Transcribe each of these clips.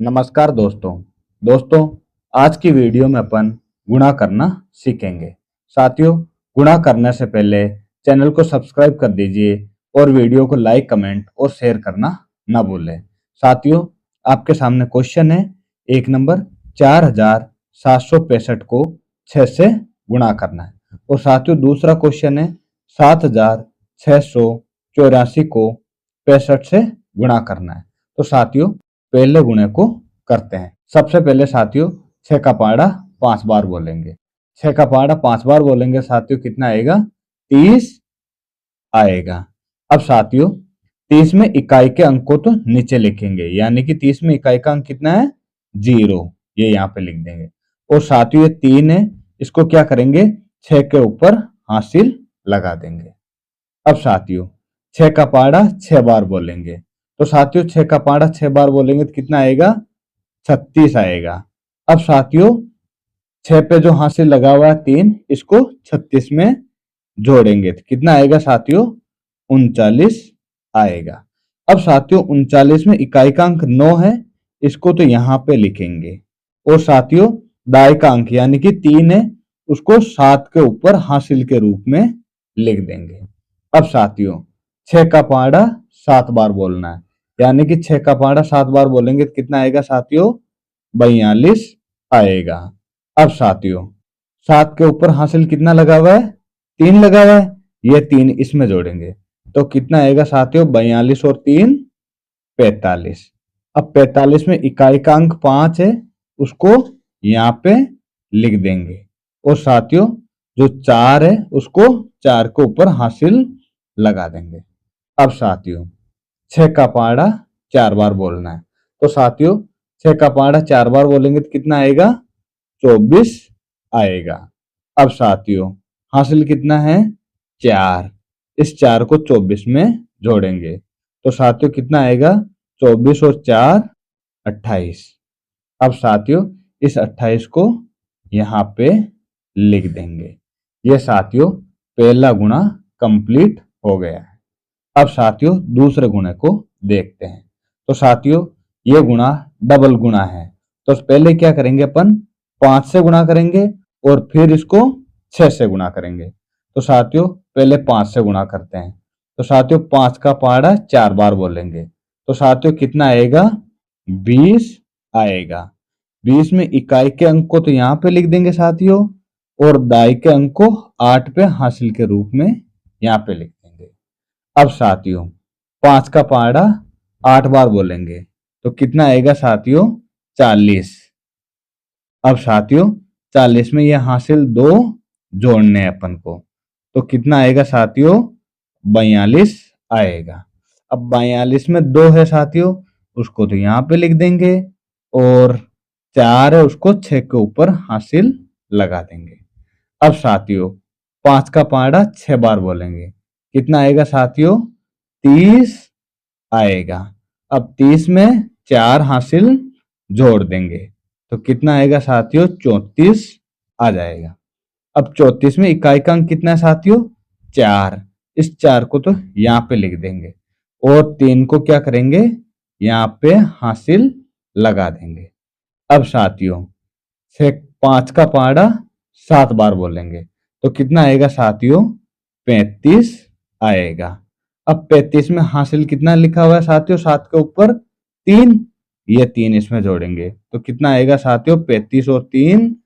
नमस्कार दोस्तों आज की वीडियो में अपन गुणा करना सीखेंगे। साथियों, गुणा करने से पहले चैनल को सब्सक्राइब कर दीजिए और वीडियो को लाइक, कमेंट और शेयर करना ना भूलें। साथियों, आपके सामने क्वेश्चन है। एक नंबर 4765 को 6 से गुणा करना है। और साथियों, दूसरा क्वेश्चन है 7684 को 65 से गुणा करना है। तो साथियों, पहले गुणे को करते हैं। सबसे पहले साथियों 6 का पहाड़ा 5 बार बोलेंगे। 6 का पहाड़ा 5 बार बोलेंगे साथियों, कितना आएगा? 30 आएगा। अब साथियों 30 में इकाई के अंक को तो नीचे लिखेंगे, यानी कि 30 में इकाई का अंक कितना है? 0। ये यहाँ पे लिख देंगे। और साथियों ये 3 है, इसको क्या करेंगे? 6 के ऊपर हासिल लगा देंगे। अब साथियों 6 का पहाड़ा 6 बार बोलेंगे। तो साथियों 6 का पहाड़ा 6 बार बोलेंगे तो कितना आएगा? 36 आएगा। अब साथियों 6 पे जो हासिल लगा हुआ है 3, इसको 36 में जोड़ेंगे तो कितना आएगा साथियों? 39 आएगा। अब साथियों 39 में इकाई का अंक 9 है, इसको तो यहाँ पे लिखेंगे। और साथियों दाई का अंक यानी कि 3 है, उसको 7 के ऊपर हासिल के रूप में लिख देंगे। अब साथियों 6 का पहाड़ा 7 बार बोलना है, यानी कि 6 का पहाड़ा 7 बार बोलेंगे तो कितना आएगा साथियों? 42 आएगा। अब साथियों 7 के ऊपर हासिल कितना लगा हुआ है? 3 लगा हुआ है, ये 3 इसमें जोड़ेंगे तो कितना आएगा साथियों? 42 और 3 45। अब 45 में इकाई का अंक 5 है, उसको यहाँ पे लिख देंगे। और साथियों जो 4 है उसको 4 के ऊपर हासिल लगा देंगे। अब साथियों 6 का पहाड़ा 4 बार बोलना है। तो साथियों 6 का पहाड़ा 4 बार बोलेंगे तो कितना आएगा? 24 आएगा। अब साथियों हासिल कितना है? 4। इस 4 को 24 में जोड़ेंगे तो साथियों कितना आएगा? 24 और 4 28। अब साथियों इस 28 को यहाँ पे लिख देंगे। ये साथियों पहला गुणा कंप्लीट हो गया है। अब साथियों दूसरे गुणे को देखते हैं। तो साथियों ये गुणा डबल गुणा है। तो पहले क्या करेंगे अपन? 5 से गुणा करेंगे और फिर इसको 6 से गुणा करेंगे। तो साथियों पहले 5 से गुणा करते हैं। तो साथियों 5 का पहाड़ा 4 बार बोलेंगे तो साथियों कितना आएगा? 20 आएगा। 20 में इकाई के अंक को तो यहाँ पे लिख देंगे साथियों, और दाई के अंक को 8 पे हासिल के रूप में यहाँ पे लिख देंगे। अब साथियों 5 का पहाड़ा 8 बार बोलेंगे तो कितना आएगा साथियों? 40। अब साथियों 40 में ये हासिल 2 जोड़ने हैं अपन को तो कितना आएगा साथियों? 42 आएगा। अब 42 में 2 है साथियों, उसको तो यहाँ पे लिख देंगे। और 4 है, उसको 6 के ऊपर हासिल लगा देंगे। अब साथियों 5 का पहाड़ा 6 बार बोलेंगे, कितना आएगा साथियों? 30 आएगा। अब 30 में 4 हासिल जोड़ देंगे तो कितना आएगा साथियों? 34 आ जाएगा। अब 34 में इकाई का अंक कितना है साथियों? 4। इस 4 को तो यहाँ पे लिख देंगे और 3 को क्या करेंगे? यहाँ पे हासिल लगा देंगे। अब साथियों 5 का पहाड़ा 7 बार बोलेंगे तो कितना आएगा साथियों? 35 आएगा। अब 35 में हासिल कितना लिखा हुआ है साथियों? 7 के ऊपर 3, ये 3 इसमें जोड़ेंगे तो कितना आएगा साथियों? 35 और 3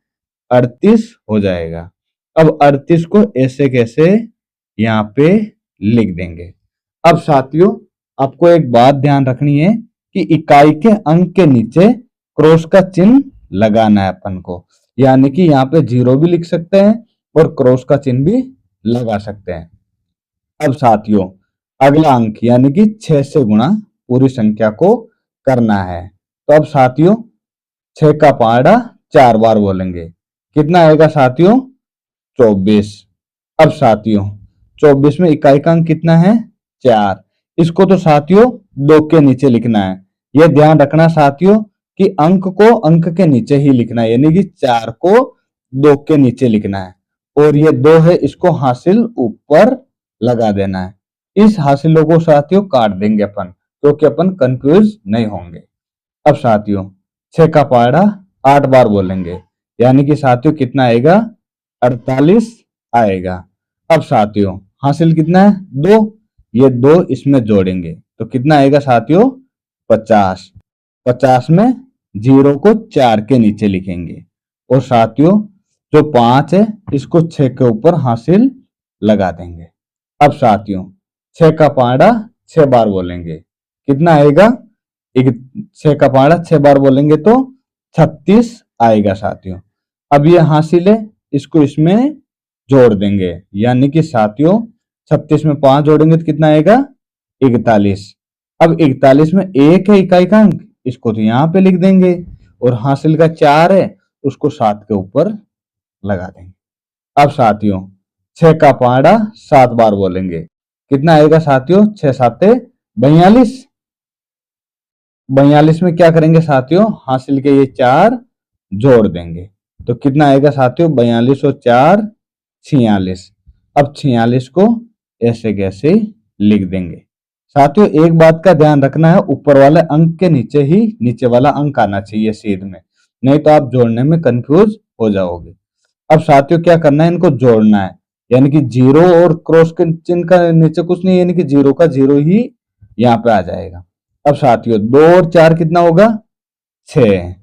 38 हो जाएगा। अब 38 को ऐसे कैसे यहाँ पे लिख देंगे। अब साथियों आपको एक बात ध्यान रखनी है कि इकाई के अंक के नीचे क्रॉस का चिन्ह लगाना है अपन को, यानी कि यहाँ पे 0 भी लिख सकते हैं और क्रॉस का चिन्ह भी लगा सकते हैं। अब साथियों अगला अंक यानी कि 6 से गुणा पूरी संख्या को करना है। तो अब साथियों 6 का पहाड़ा 4 बार बोलेंगे, कितना आएगा साथियों? 24। अब साथियों 24 में इकाई का अंक कितना है? 4। इसको तो साथियों 2 के नीचे लिखना है। यह ध्यान रखना साथियों कि अंक को अंक के नीचे ही लिखना है, यानी कि 4 को 2 के नीचे लिखना है। और ये 2 है, इसको हासिल ऊपर लगा देना है। इस हासिलों को साथियों काट देंगे अपन, क्योंकि अपन कंफ्यूज नहीं होंगे। अब साथियों 6 का पहाड़ा 8 बार बोलेंगे, यानी कि साथियों कितना आएगा, 48 आएगा। अब साथियों हासिल कितना है, 2, ये 2 इसमें जोड़ेंगे तो कितना आएगा साथियों, 50। 50 में 0 को 4 के नीचे लिखेंगे और साथियों जो 5 है इसको 6 के ऊपर हासिल लगा देंगे। अब साथियों 6 का पहाड़ा 6 बार बोलेंगे, कितना आएगा, 6 का पहाड़ा 6 बार बोलेंगे तो 36 आएगा साथियों। अब ये हासिल है, इसको इसमें जोड़ देंगे, यानी कि साथियों 36 में 5 जोड़ेंगे तो कितना आएगा, 41। अब 41 में 1 है इकाई का अंक, इसको तो यहाँ पे लिख देंगे और हासिल का 4 है उसको 7 के ऊपर लगा देंगे। अब साथियों 6 का पहाड़ा 7 बार बोलेंगे, कितना आएगा साथियों, 6 7 42। 42 में क्या करेंगे साथियों, हासिल के ये 4 जोड़ देंगे तो कितना आएगा साथियों, 42 और 4 46। अब 46 को ऐसे कैसे लिख देंगे। साथियों एक बात का ध्यान रखना है, ऊपर वाले अंक के नीचे ही नीचे वाला अंक आना चाहिए सीध में, नहीं तो आप जोड़ने में कंफ्यूज हो जाओगे। अब साथियों क्या करना है, इनको जोड़ना है, यानी कि 0 और क्रॉस के चिन्ह का नीचे कुछ नहीं, यानी कि 0 का 0 ही यहाँ पे आ जाएगा। अब साथियों 2 और 4 कितना होगा, 6,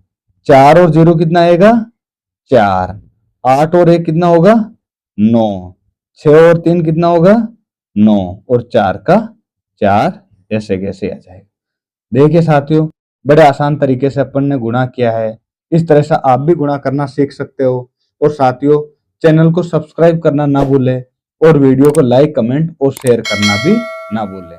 4 और 0 कितना आएगा, 4, 8 और 1 कितना होगा, 9, 6 और 3 कितना होगा, 9 और 4 का 4, ऐसे कैसे आ जाएगा। देखिए साथियों बड़े आसान तरीके से अपन ने गुणा किया है, इस तरह से आप भी गुणा करना सीख सकते हो। और साथियों चैनल को सब्सक्राइब करना ना भूलें और वीडियो को लाइक कमेंट और शेयर करना भी ना भूलें।